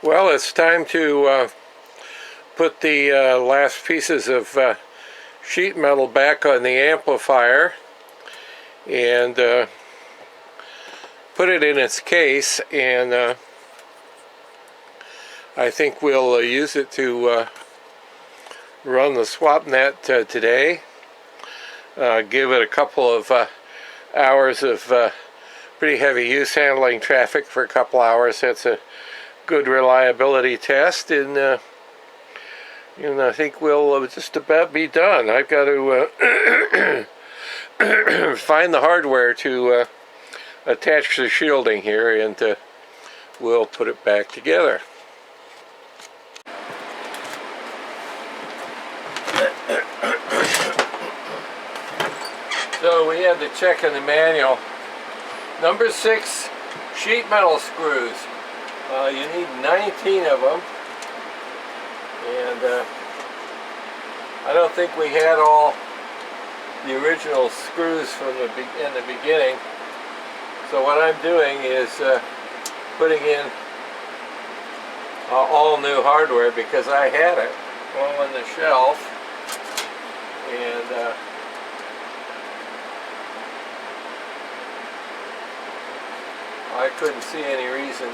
Well, it's time to put the last pieces of sheet metal back on the amplifier and put it in its case, and I think we'll use it to run the swap net today. Give it a couple of hours of pretty heavy use handling traffic for a couple hours. That's a good reliability test, and I think we'll just about be done. I've got to find the hardware to attach the shielding here, and we'll put it back together. So we had to check in the manual. Number 6 sheet metal screws. You need 19 of them, and I don't think we had all the original screws from in the beginning. So what I'm doing is putting in all new hardware, because I had it all on the shelf, and I couldn't see any reason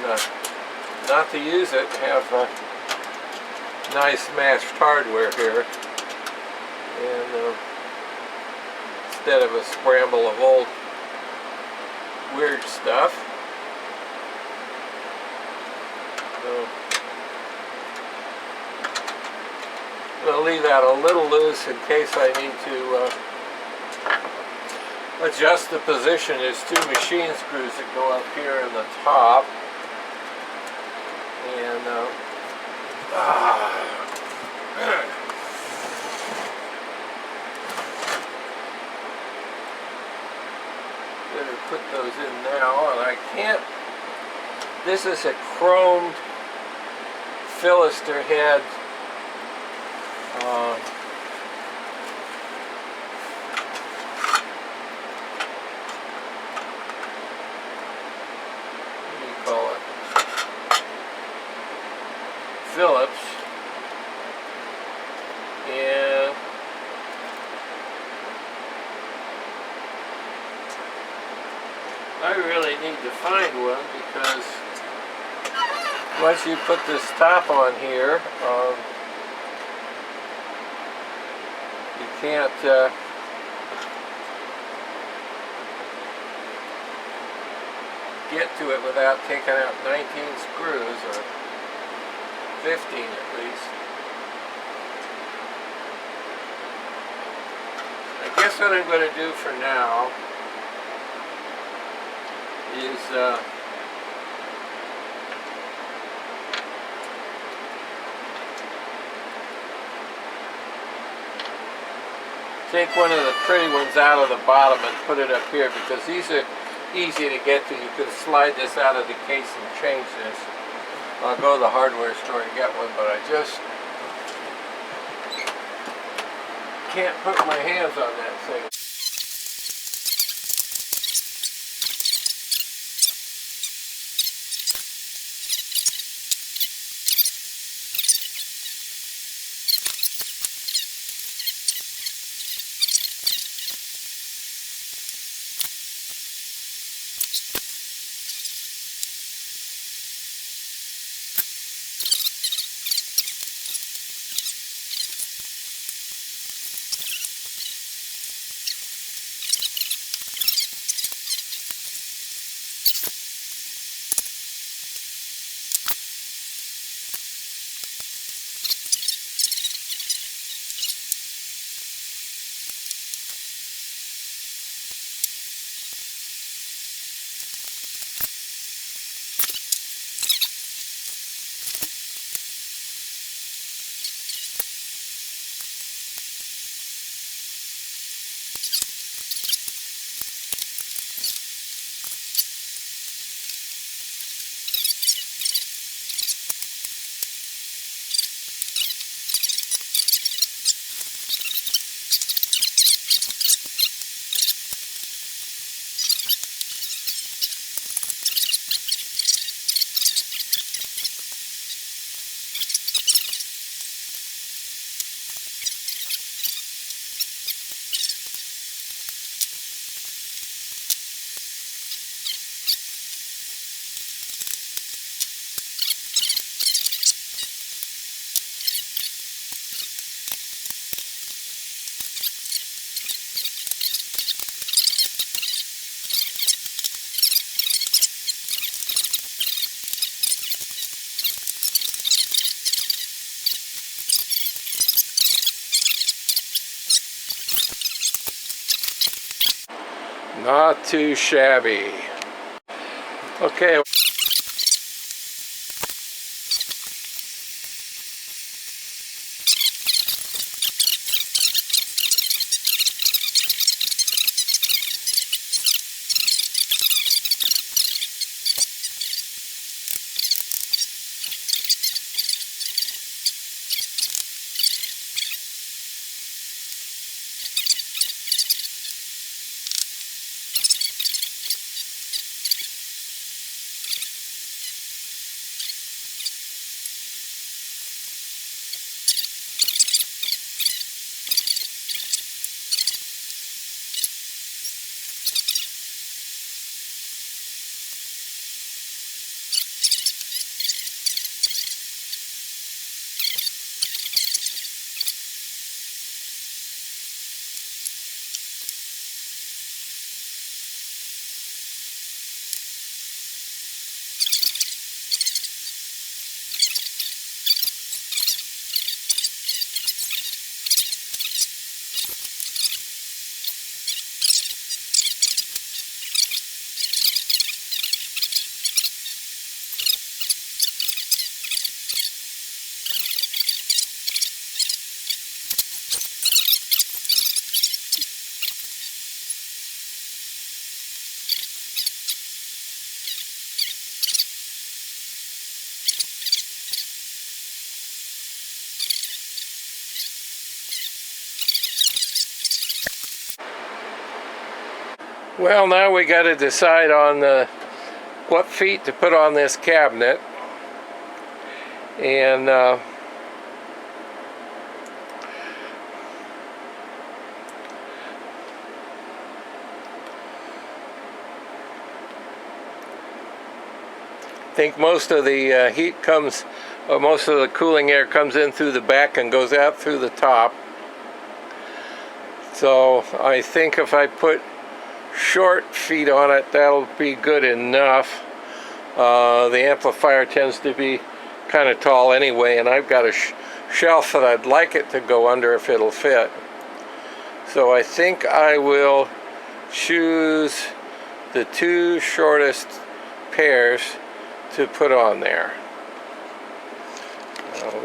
not to use it. Have nice matched hardware here, and instead of a scramble of old weird stuff. So I'm going to leave that a little loose in case I need to adjust the position. There's 2 machine screws that go up here in the top, and better put those in now. And I can't, this is a chromed Philister head Phillips, and I really need to find one, because once you put this top on here, you can't get to it without taking out 19 screws, or 15 at least. I guess what I'm going to do for now is take one of the pretty ones out of the bottom and put it up here, because these are easy to get to. You can slide this out of the case and change this. I'll go to the hardware store and get one, but I just can't put my hands on that thing. Not too shabby. Okay. Well, now we got to decide on what feet to put on this cabinet, and I think most of the heat comes, or most of the cooling air comes in through the back and goes out through the top. So I think if I put short feet on it, that'll be good enough. The amplifier tends to be kind of tall anyway, and I've got a shelf that I'd like it to go under if it'll fit. So I think I will choose the two shortest pairs to put on there.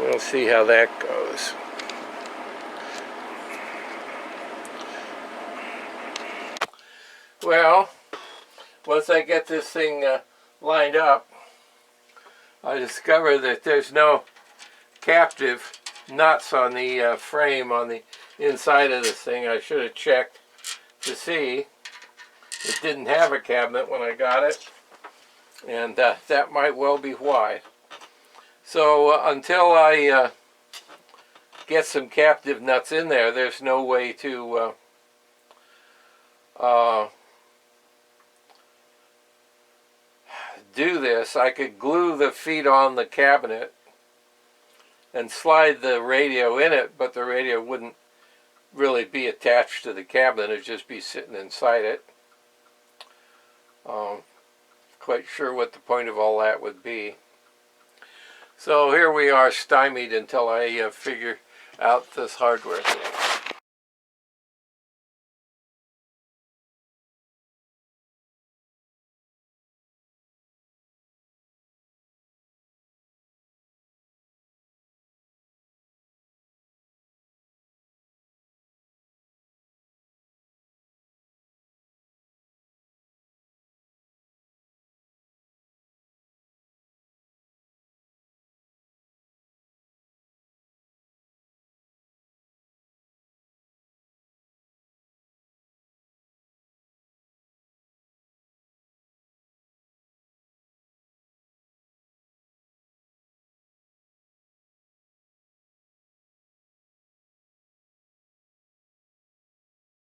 We'll see how that goes. Well, once I get this thing lined up, I discover that there's no captive nuts on the frame on the inside of this thing. I should have checked to see. It didn't have a cabinet when I got it, and that might well be why. So until I get some captive nuts in there, there's no way to do this. I could glue the feet on the cabinet and slide the radio in it, but the radio wouldn't really be attached to the cabinet. It'd just be sitting inside it. Quite sure what the point of all that would be. So here we are, stymied until I figure out this hardware thing.